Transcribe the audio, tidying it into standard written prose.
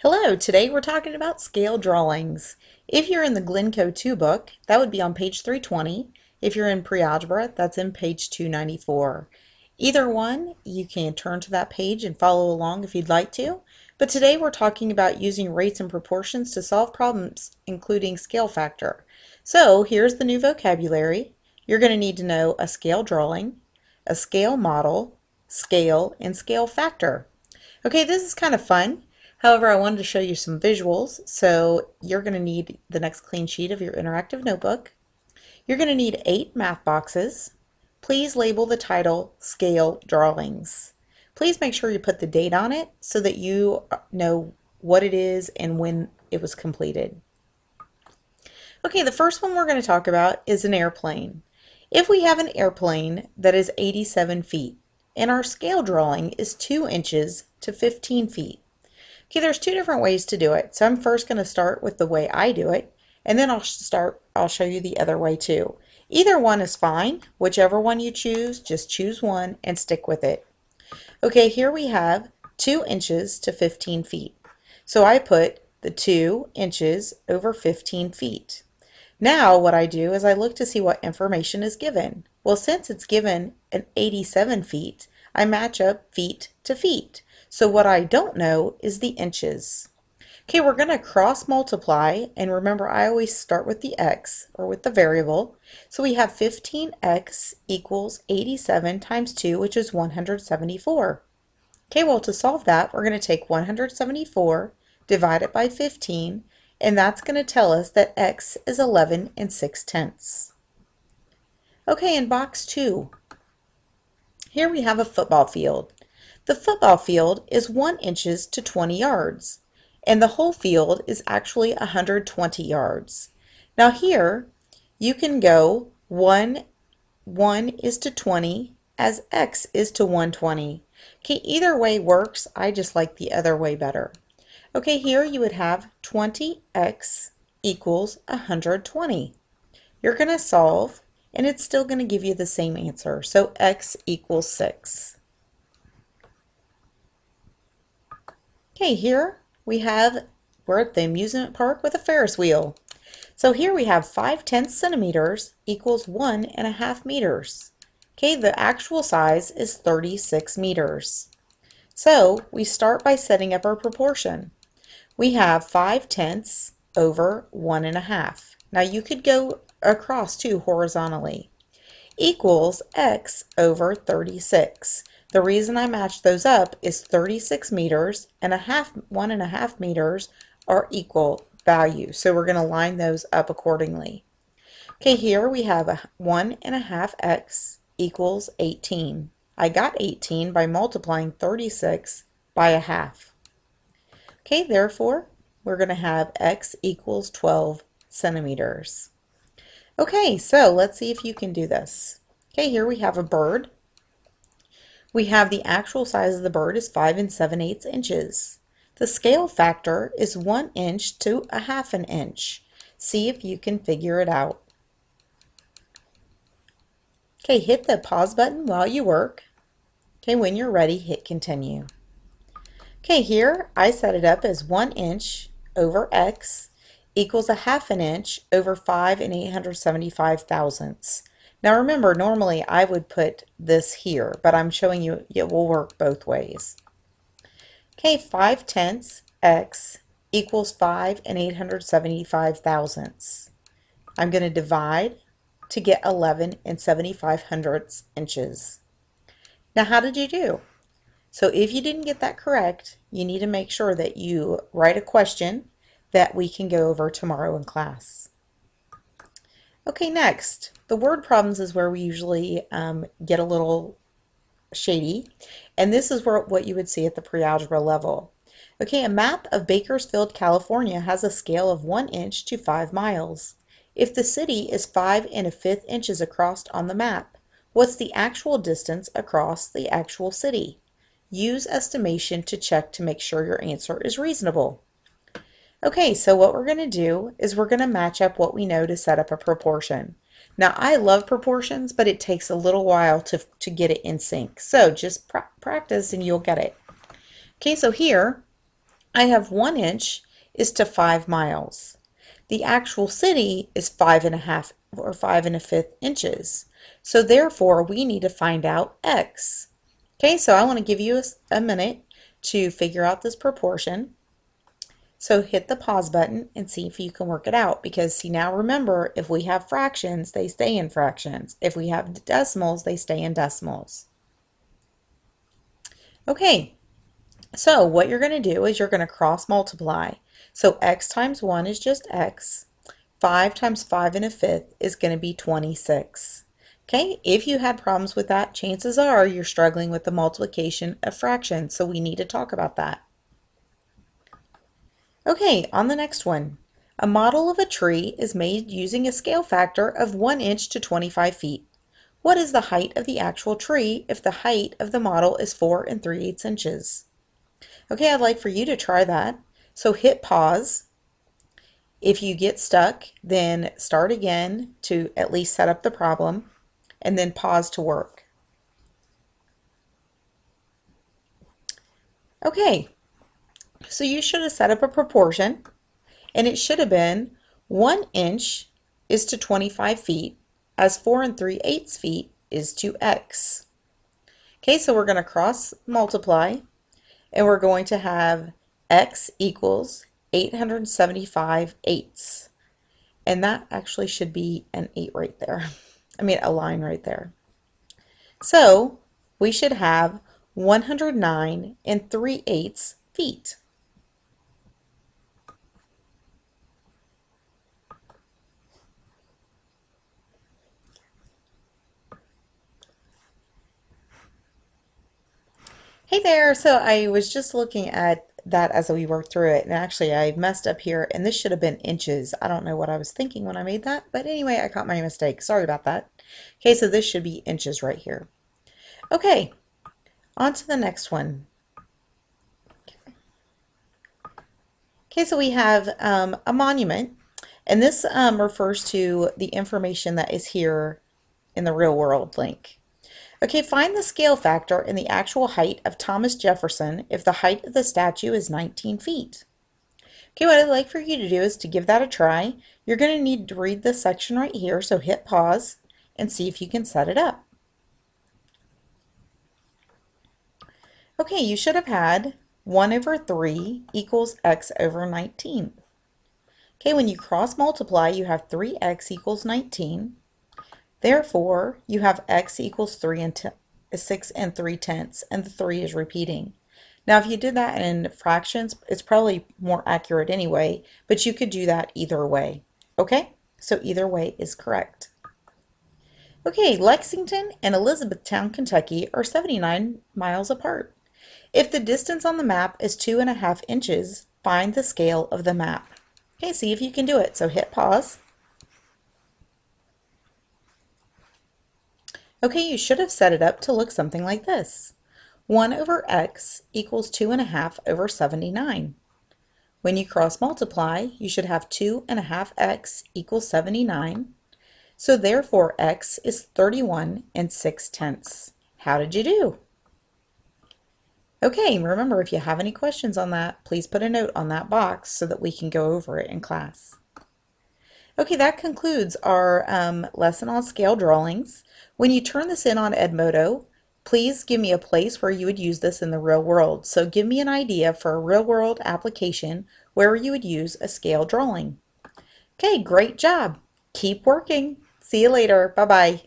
Hello, today we're talking about scale drawings. If you're in the Glencoe 2 book, that would be on page 320. If you're in pre-algebra, that's in page 294. Either one, you can turn to that page and follow along if you'd like to. But today we're talking about using rates and proportions to solve problems, including scale factor. So here's the new vocabulary. You're going to need to know a scale drawing, a scale model, scale, and scale factor. Okay, this is kind of fun. However, I wanted to show you some visuals, so you're going to need the next clean sheet of your interactive notebook. You're going to need 8 math boxes. Please label the title Scale Drawings. Please make sure you put the date on it so that you know what it is and when it was completed. Okay, the first one we're going to talk about is an airplane. If we have an airplane that is 87 feet and our scale drawing is 2 inches to 15 feet, okay, there's 2 different ways to do it. So I'm first going to start with the way I do it, and then I'll show you the other way too. Either one is fine. Whichever one you choose, just choose one and stick with it. Okay, here we have 2 inches to 15 feet. So I put the 2 inches over 15 feet. Now what I do is I look to see what information is given. Well, since it's given an 87 feet, I match up feet to feet. So what I don't know is the inches. Okay, we're going to cross multiply, and remember I always start with the x, or with the variable. So we have 15x equals 87 times 2, which is 174. Okay, well, to solve that, we're going to take 174, divide it by 15, and that's going to tell us that x is 11 and 6/10. Okay, in box 2, here we have a football field. The football field is 1 inches to 20 yards, and the whole field is actually 120 yards. Now here, you can go 1 is to 20 as x is to 120. Okay, either way works. I just like the other way better. Okay, here you would have 20x equals 120. You're going to solve, and it's still going to give you the same answer. So x equals 6. Okay, here we're at the amusement park with a Ferris wheel. So here we have 5/10 centimeters equals 1.5 meters. Okay, the actual size is 36 meters. So we start by setting up our proportion. We have 5/10 over 1.5. Now you could go across too horizontally. Equals x over 36. The reason I matched those up is 36 meters and 1.5 meters are equal values. So we're going to line those up accordingly. Okay, here we have a 1.5x equals 18. I got 18 by multiplying 36 by a half. Okay, therefore, we're going to have x equals 12 centimeters. Okay, so let's see if you can do this. Okay, here we have a bird. We have the actual size of the bird is 5 7/8 inches. The scale factor is 1 inch to 1/2 inch. See if you can figure it out. Okay, hit the pause button while you work. Okay, when you're ready, hit continue. Okay, here I set it up as 1 inch over x equals 1/2 inch over 5 875 thousandths. Now remember, normally I would put this here, but I'm showing you it will work both ways. Okay, 5/10 x equals 5 875 thousandths. I'm going to divide to get 11 75 hundredths inches. Now how did you do? So if you didn't get that correct, you need to make sure that you write a question that we can go over tomorrow in class. Okay, next, the word problems is where we usually get a little shady, and this is what you would see at the pre-algebra level. Okay, a map of Bakersfield, California has a scale of 1 inch to 5 miles. If the city is 5 1/5 inches across on the map, what's the actual distance across the actual city? Use estimation to check to make sure your answer is reasonable. Okay, so what we're going to do is we're going to match up what we know to set up a proportion. Now, I love proportions, but it takes a little while to get it in sync. So just practice and you'll get it. Okay, so here I have 1 inch is to 5 miles. The actual city is 5.5 or 5 1/5 inches. So therefore, we need to find out x. Okay, so I want to give you a minute to figure out this proportion. So hit the pause button and see if you can work it out, because see, now remember, if we have fractions, they stay in fractions. If we have decimals, they stay in decimals. Okay, so what you're going to do is you're going to cross multiply. So x times 1 is just x. 5 times 5 1/5 is going to be 26. Okay, if you had problems with that, chances are you're struggling with the multiplication of fractions, so we need to talk about that. Okay, on the next one. A model of a tree is made using a scale factor of 1 inch to 25 feet. What is the height of the actual tree if the height of the model is 4 3/8 inches? Okay, I'd like for you to try that. So hit pause. If you get stuck, then start again to at least set up the problem, and then pause to work. Okay, so you should have set up a proportion, and it should have been 1 inch is to 25 feet, as 4 3/8 feet is to x. Okay, so we're going to cross multiply, and we're going to have x equals 875 eighths. And that actually should be an 8 right there. I mean, a line right there. So we should have 109 3/8 feet. Hey there, so I was just looking at that as we worked through it, and actually I messed up here, and this should have been inches. I don't know what I was thinking when I made that, but anyway, I caught my mistake. Sorry about that. Okay, so this should be inches right here. Okay, on to the next one. Okay, so we have a monument, and this refers to the information that is here in the real world link. Okay, find the scale factor in the actual height of Thomas Jefferson if the height of the statue is 19 feet. Okay, what I'd like for you to do is to give that a try. You're going to need to read this section right here, so hit pause and see if you can set it up. Okay, you should have had 1 over 3 equals x over 19. Okay, when you cross multiply, you have 3x equals 19. Therefore, you have x equals 6 3/10, and the 3 is repeating. Now, if you did that in fractions, it's probably more accurate anyway, but you could do that either way. Okay, so either way is correct. Okay, Lexington and Elizabethtown, Kentucky are 79 miles apart. If the distance on the map is 2.5 inches, find the scale of the map. Okay, see if you can do it. So hit pause. Okay, you should have set it up to look something like this. 1 over x equals 2.5 over 79. When you cross multiply, you should have 2.5x equals 79. So therefore, x is 31 6/10. How did you do? Okay, remember, if you have any questions on that, please put a note on that box so that we can go over it in class. Okay, that concludes our lesson on scale drawings. When you turn this in on Edmodo, please give me a place where you would use this in the real world. So give me an idea for a real world application where you would use a scale drawing. Okay, great job. Keep working. See you later. Bye-bye.